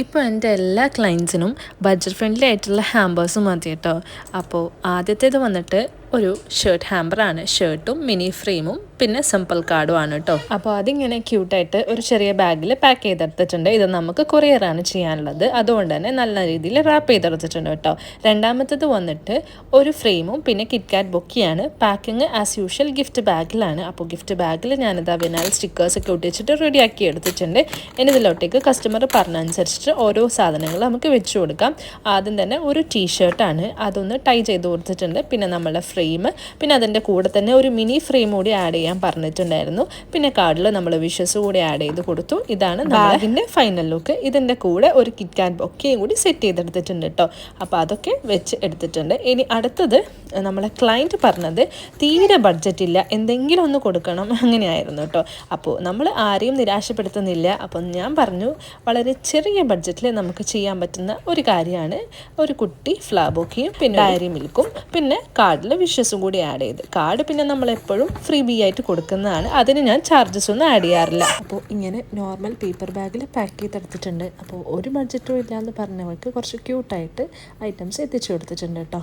ഇപ്പോൾ എൻ്റെ എല്ലാ ക്ലയൻസിനും ബഡ്ജറ്റ് ഫ്രണ്ട്ലി ആയിട്ടുള്ള ഹാമ്പേഴ്സ് മതി കേട്ടോ. അപ്പോൾ ആദ്യത്തേത് വന്നിട്ട് ഒരു ഷർട്ട് ഹാമ്പറാണ്. ഷർട്ടും മിനി ഫ്രെയിമും പിന്നെ സിമ്പിൾ കാർഡും ആണ് കേട്ടോ. അപ്പോൾ അതിങ്ങനെ ക്യൂട്ടായിട്ട് ഒരു ചെറിയ ബാഗിൽ പാക്ക് ചെയ്തെടുത്തിട്ടുണ്ട്. ഇത് നമുക്ക് കൊറിയറാണ് ചെയ്യാനുള്ളത്, അതുകൊണ്ട് തന്നെ നല്ല രീതിയിൽ റാപ്പ് ചെയ്തെടുത്തിട്ടുണ്ട് കേട്ടോ. രണ്ടാമത്തേത് വന്നിട്ട് ഒരു ഫ്രെയിമും പിന്നെ കിറ്റ്കാറ്റ് ബൊക്കെയാണ്. പാക്കിങ് ആസ് യൂഷ്വൽ ഗിഫ്റ്റ് ബാഗിലാണ്. അപ്പോൾ ഗിഫ്റ്റ് ബാഗിൽ ഞാനിതാ വിനാൽ സ്റ്റിക്കേഴ്സൊക്കെ ഒട്ടിച്ചിട്ട് റെഡിയാക്കി എടുത്തിട്ടുണ്ട്. ഇനി ഇതിലോട്ടേക്ക് കസ്റ്റമർ പറഞ്ഞനുസരിച്ചിട്ട് ഓരോ സാധനങ്ങൾ നമുക്ക് വെച്ച് കൊടുക്കാം. ആദ്യം തന്നെ ഒരു ടീഷർട്ടാണ്, അതൊന്ന് ടൈ ചെയ്ത് കൊടുത്തിട്ടുണ്ട്. പിന്നെ നമ്മളുടെ ഫ്രെയിം, പിന്നെ അതിൻ്റെ കൂടെ തന്നെ ഒരു മിനി ഫ്രെയിം കൂടി ആഡ് ചെയ്യാൻ പറഞ്ഞിട്ടുണ്ടായിരുന്നു. പിന്നെ കാർഡിൽ നമ്മൾ വിഷസ് കൂടി ആഡ് ചെയ്ത് കൊടുത്തു. ഇതാണ് ബാഗിൻ്റെ ഫൈനൽ ലുക്ക്. ഇതിൻ്റെ കൂടെ ഒരു കിറ്റ്കാറ്റ് ബൊക്കെയും കൂടി സെറ്റ് ചെയ്തെടുത്തിട്ടുണ്ട് കേട്ടോ. അപ്പോൾ അതൊക്കെ വെച്ച് എടുത്തിട്ടുണ്ട്. ഇനി അടുത്തത് നമ്മളെ ക്ലയൻറ്റ് പറഞ്ഞത് തീരെ ബഡ്ജറ്റില്ല, എന്തെങ്കിലും ഒന്ന് കൊടുക്കണം അങ്ങനെയായിരുന്നു കേട്ടോ. അപ്പോൾ നമ്മൾ ആരെയും നിരാശപ്പെടുത്തുന്നില്ല. അപ്പം ഞാൻ പറഞ്ഞു വളരെ ചെറിയ ബഡ്ജറ്റിൽ നമുക്ക് ചെയ്യാൻ പറ്റുന്ന ഒരു കാര്യമാണ് ഒരു കുട്ടി ഫ്ലാബോക്കിയും പിന്നെ ഡയറി മിൽക്കും പിന്നെ കാർഡിൽ വിഷസും കൂടി ആഡ് ചെയ്ത്. കാർഡ് പിന്നെ നമ്മളെപ്പോഴും ഫ്രീ ബി ആയിട്ട് കൊടുക്കുന്നതാണ്, അതിന് ഞാൻ ചാർജസ് ഒന്നും ആഡ് ചെയ്യാറില്ല. അപ്പോൾ ഇങ്ങനെ നോർമൽ പേപ്പർ ബാഗിൽ പാക്ക് ചെയ്തെടുത്തിട്ടുണ്ട്. അപ്പോൾ ഒരു ബഡ്ജറ്റും ഇല്ലയെന്ന് പറഞ്ഞവർക്ക് കുറച്ച് ക്യൂട്ടായിട്ട് ഐറ്റംസ് എത്തിച്ചു കൊടുത്തിട്ടുണ്ട് കേട്ടോ.